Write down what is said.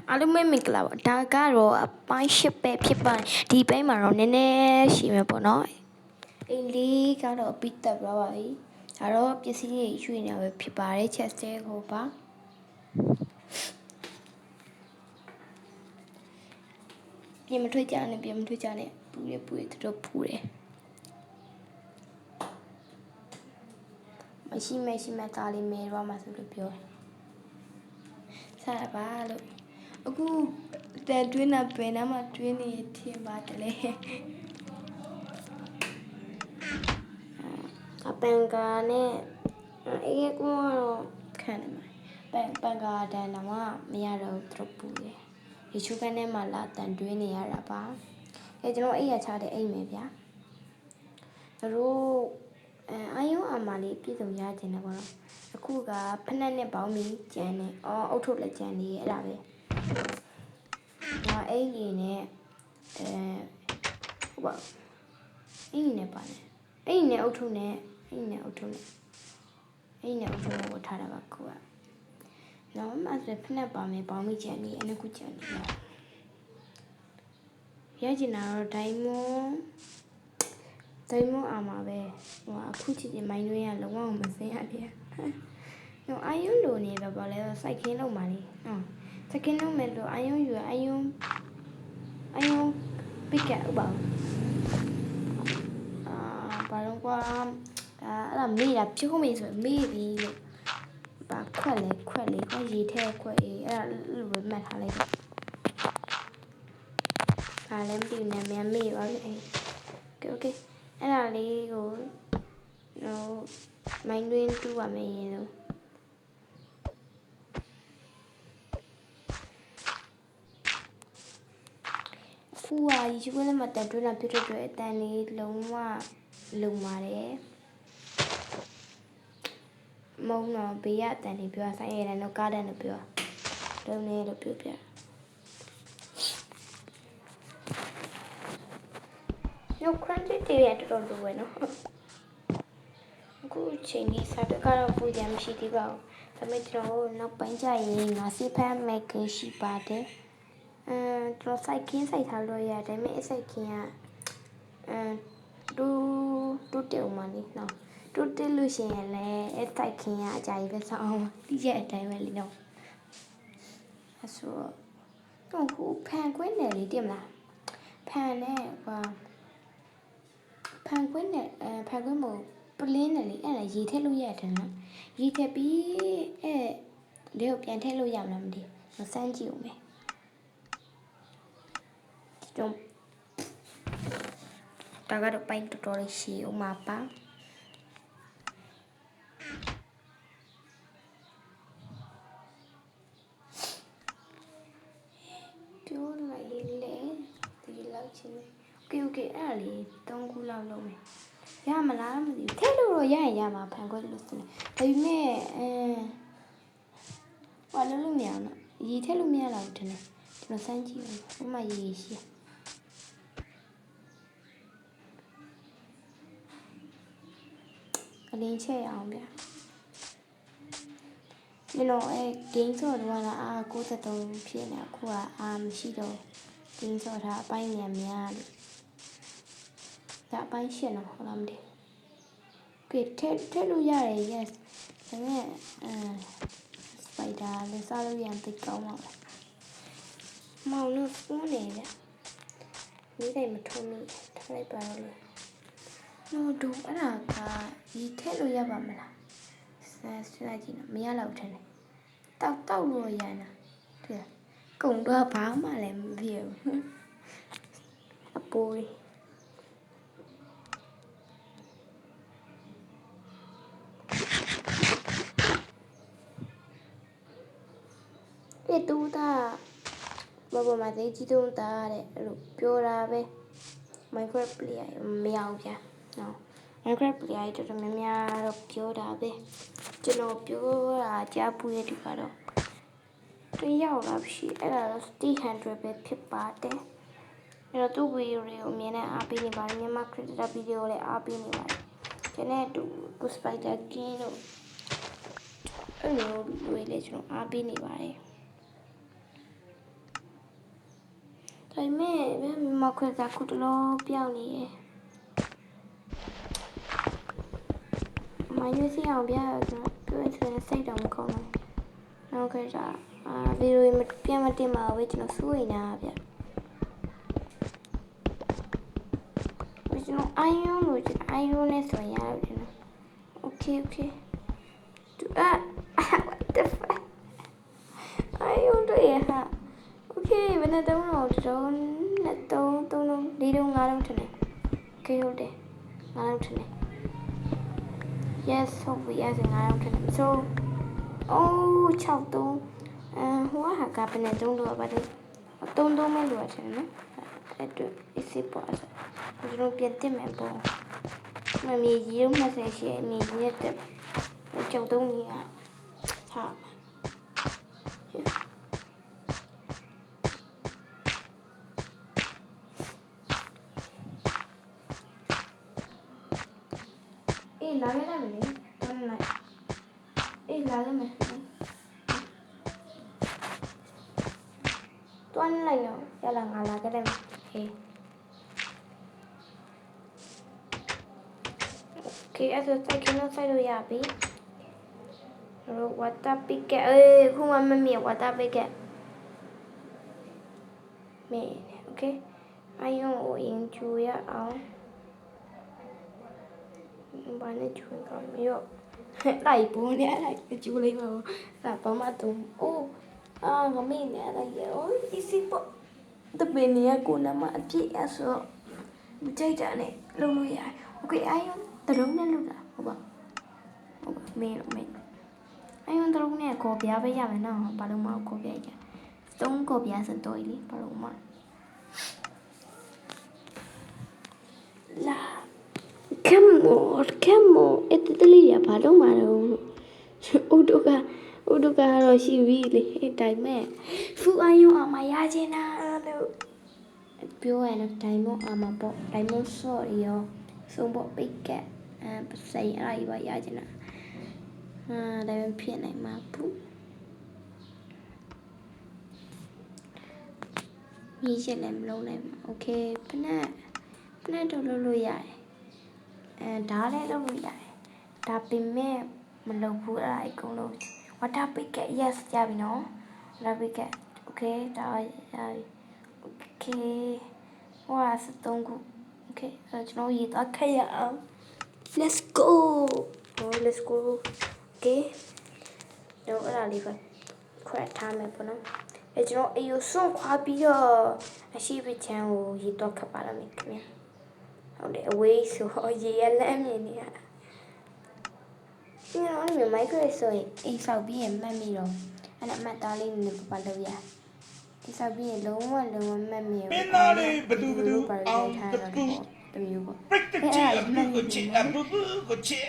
အားလုံးပဲမင်္ဂလာပါဒါကတော့အပိုင်း၈ပဲဖြစ်ပါတယ်ဒီပိုင်းမှာတော့နည်းနည်းရှိမယ်ပေါ့နော်အိမ်လေးကတော့ပြီးတက်သွားပါပြီဒါတော့ပစ္စည်းတွေရွှေ့နေပဲဖြစ်ပါတယ်ချက်စဲကိုပါပြင်မထွေးကြနဲ့ပူရတော်ပူတယ်မရှိသားလေးမဲတော့မှဆိုလို့ပြောစားပါလို့အခုတဲ့တွင်းနာပင်နားမှာတွင်းနေထင်ပါတယ်လေအပန်ကာနဲ့အေးကတော့ခံနေမှာပန်ကာတန်တော့မရတော့tropပူတယ်ဒီချိုးကနေမှလာတန်တွင်းနေရတာပါကျွန်တော်အိမ်ရချတဲ့အိမ်ပဲဗျာတို့အာယုံအမလေးပြည်စုံရခြင်းတယ်ပေါ့နော်အခုကဖက်နဲ့ပေါင်းပြီးကျန်နေအုတ်ထုတ်လက်ကျန်နေအဲ့ဒါပဲအိမ်ကြီးနဲ့ဟုတ်ပါအိမ်နဲ့ပါနေအိမ်နဲ့အုတ်ထုတ်နဲ့ဝတ်ထားတာပါကိုကနော်မဆက်ဖက်နဲ့ပါမယ်ပေါင်းပြီးကျန်နေအဲ့ခုကျန်နေရကျင်တာတော့ဒိုင်းမွန်အာမှာပဲဟိုအခုချစ်ချင်မိုင်းတွင်းကလုံးဝမစင်းရပြန်ဟိုအာယုံလိုနေတော့ဗောလဲစိုက်ခင်းလုံးပါလေစိုက်ခင်းလုံးမဲ့လို့အာယုံပိကဥပါဘာလို့ကွာအဲ့ဒါမေးတာဖြိုးမေးဆိုမေးပြီလို့ဘာခွက်လေကိုရေထဲခွက်အေးအဲ့ဒါလိုပဲမှတ်ထားလိုက်တော့ဘာလဲမသိနဲ့မြန်မေးပါလေโอเคအဲ့ဒါလေးကိုမိုင်းတွင်းတူးပါမယ်ရင်လို့ဖူးဟာဒီကွန်းမှာတန်တွင်းလာဖြစ်တော့အတန်လေးလုံးဝလုံပါတယ်မုံတော့ဘေးကအတန်လေးပြောဆိုင်ရတဲ့တော့ကားတဲ့လို့ပြောလုံးနေလို့ပြောပြရုပ်ခရမ်းတစ်တွေရတော်လိုပဲနော်အခုချိန်ကြီးစားတော့ကတော့ပူကြမရှိသေးပါဘူးဒါပေမဲ့ကျွန်တော်နောက်ပိုင်းကျရင်ငါစီဖမ်းမဲ့ကရှိပါတယ်ကျွန်တော်စိုက်ထားလို့ရတယ်ဒါပေမဲ့အစိုက်ခင်းကတူတေဦးမလေးနော်တူတေလို့ရှိရင်လည်းအစိုက်ခင်းကအကြာကြီးပဲဆောင်းအောင်တိကျအတိုင်းပဲလीနော်အဲ့ဆိုတော့ဟိုဖန်ခွင်းနယ်လေးတင်မလားဖန်နဲ့ဖန်ခွင်းမို့ပလင်းနယ်လေးအဲ့ဒါရေထည့်လို့ရတယ်နော်ရေထည့်ပြီးလေကိုပြန်ထည့်လို့ရမလားမသိဘူးစမ်းကြည့်ဦးမယ်ဒါကတော့ပိုင်းတော်တော်လေးရှည်ဦးမှာပါပြောလိုက်လေဒီလောက်ချင်းโอเคအဲ့ဒါလေး3ခုလောက်လုပ်မယ်ရမလားမသိဘူးထဲလို့တော့ရရင်ရမှာဖန်ခွက်လို့ဆိုနေဒါပေမဲ့ဟောလို့မရအောင်နော်ရေထဲလို့မရတော့ဘူးတဲ့ကျွန်တော်စမ်းကြည့်ဦးဥမာရေရှိအလင်းချက်ရအောင်ဗျကျွန်တော်ဂိမ်းဆော့တော့လား93ဖြစ်နေအခုကမရှိတော့ဂိမ်းဆော့ထားအပိုင်းများများလို့ဒါအပိုင်းရှင်းတော့ဟုတ်လားမသိဘူးထည့်လို့ရတယ် yes ဒါပေမဲ့စပိုက်ဒါလည်းစားလို့ရရင်သိကောင်းပါပဲမောင်လို့ဖုန်းနေဗျမိတိုင်းမထုံးမိထားလိုက်ပါတော့လေနော်တို့အဲ့ဒါကဒီထည့်လို့ရပါမလားဆွဲကြည့်နော်မရတော့ထင်တယ်တောက်လို့ရနာတဲ့ကုံတော့ဘာမှလည်းမဖြစ်ဘူးအပိုးတူတာဘာမှသိကြည့်တော့တာတဲ့အဲ့လိုပြောတာပဲ Minecraft player မရဘူးဗျာနော် Minecraft player တော်တော်များများတော့ပြောတာပဲကျွန်တော်ပြောတာကြားပူရတူကတော့တယောက်လားရှိအဲ့ဒါတော့300ပဲဖြစ်ပါတယ်အဲ့တော့သူ့ဗီဒီယိုတွေကိုအမြင်နဲ့အားပေးနေပါတယ်မြန်မာ creator ဗီဒီယိုလည်းအားပေးနေပါတယ်ကျွန်တော်တူ Spider King တို့အဲ့လိုတွေလည်းကျွန်တော်အားပေးနေပါတယ် ဒါပေမဲ့မြန်မာခွဲကခုတလောပြောင်းနေရဲ့မရွေးစီအောင်ပြကျွန်တော်ပြောချင်တဲ့စိတ်တောင်မကောင်းဘူးနောက်ခွဲကဗီဒီယိုမပြန်မတင်ပါဘူးကျွန်တော်စိုးရိမ်နေတာဗျကျွန်တော်အိုင်ယွန်းလို့ကျွန်တော်အိုင်ယွန်းနဲ့ဆိုရင်ရတယ်ကျွန်တော် okay what the fuck အိုင်ယွန်းတွေဟာ okay ဘယ်နဲ့တုံးတော့တုံးနဲ့တုံး3လုံး4လုံး5လုံးထင်တယ် okay ဟုတ်တယ်5လုံးထင်တယ် yes ဟုတ်ပြီအဲ့ဒါ5လုံးထင်တယ် so 6လုံးဟိုဟာကဘယ်နဲ့တုံးလို့ပါတယ်3လုံးမဲ့လို့ရတယ်နော်အဲ့တော့ easy ပေါ့ကျွန်တော်ပြန်တင်မယ်ပေါ့မမီကြီးရုံး20ရှိနေရက်တက်ကြောက်တုံးကြီးဟာအေးလာခဲ့တယ်လေတွန်းလိုက်အေးလာခဲ့မယ်တွန်းလိုက်တော့ရလာငါလာခဲ့တယ်ဟေးโอเคအဲ့ဒါစိုက်ခင်းတော့စိုက်လို့ရပြီတို့ water picket ခုမှမမြင် water picket မင်းโอเคအယုံကိုရင်ချူရအောင်ဘာနဲ့ချူရအောင်ရောလိုက်ဘူးနဲ့လိုက်ချူလိုက်ပါဦးဒါဘာမှတုံးငမင်းနဲ့လိုက်ရော easy ပေါ့တပင်းနေကိုနမအပြည့်အဆိုမကြိုက်တာနဲ့လုံးလို့ရတယ်โอเคအယုံတလုံးနဲ့လုပ်တာဟုတ်ပါမင်းအယုံတလုံးနဲ့ကော်ပြားပဲရမယ်နော်ဘာလို့မကော်ပြားကြ3ကော်ပြားစတော့လေဘာလို့မလာကမ်မိုအဲ့တလေးရဘာလို့မတော့ဥဒုကတော့ရှိပြီလေတိုင်မဲ့ဖူအယုံအမရချင်တာလို့ပြောရတော့တိုင်မအမပေါ့တိုင်မဆော့ရောစုံပေါ့ပိတ်ကက်ပစိန်အဲ့ဒါကြီးပါရချင်တာဒါပေမဲ့ဖြစ်နိုင်မှာဘူးမြည်ချက်လည်းမလုံးနိုင်ဘူးโอเคဖနက်တော့လုပ်လို့ရတယ်ဒါလည်းလုပ်လို့ရတယ်ဒါပေမဲ့မလုပ်ဘူးအဲ့ဒါအကုန်လုံး water picket yes ရပြီနော် water picket okay ဒါရပြီ okay ဟို73ခု okay ကျွန်တော်ရေးသွားခဲ့ရအောင် let's go let's go okay တော့အဲ့ဒါလေးပဲခွဲထားမယ်ပေါ့နော်ကျွန်တော်အယူစွန့်ခွာပြီးတော့အရှိပချမ်းကိုရေးတော့ခပ်ပါလားမခင်ဗျာဟုတ်တယ်အဝေးဆိုရေရလမ်းမြင်နေရဒီတော့ဒီမိုက်ခရိုဆိုရင်အိမ်ဆောက်ပြီးရင်မှတ်မိတော့အဲ့ဒါအမှတ်သားလေးနဲ့ပါလုပ်ရအိမ်ဆောက်ပြီးရင်လုံးဝမှတ်မိရောမင်းသားလေးဘသူအောင်တမျိုးပေါ့ break the chair ကိုချစ်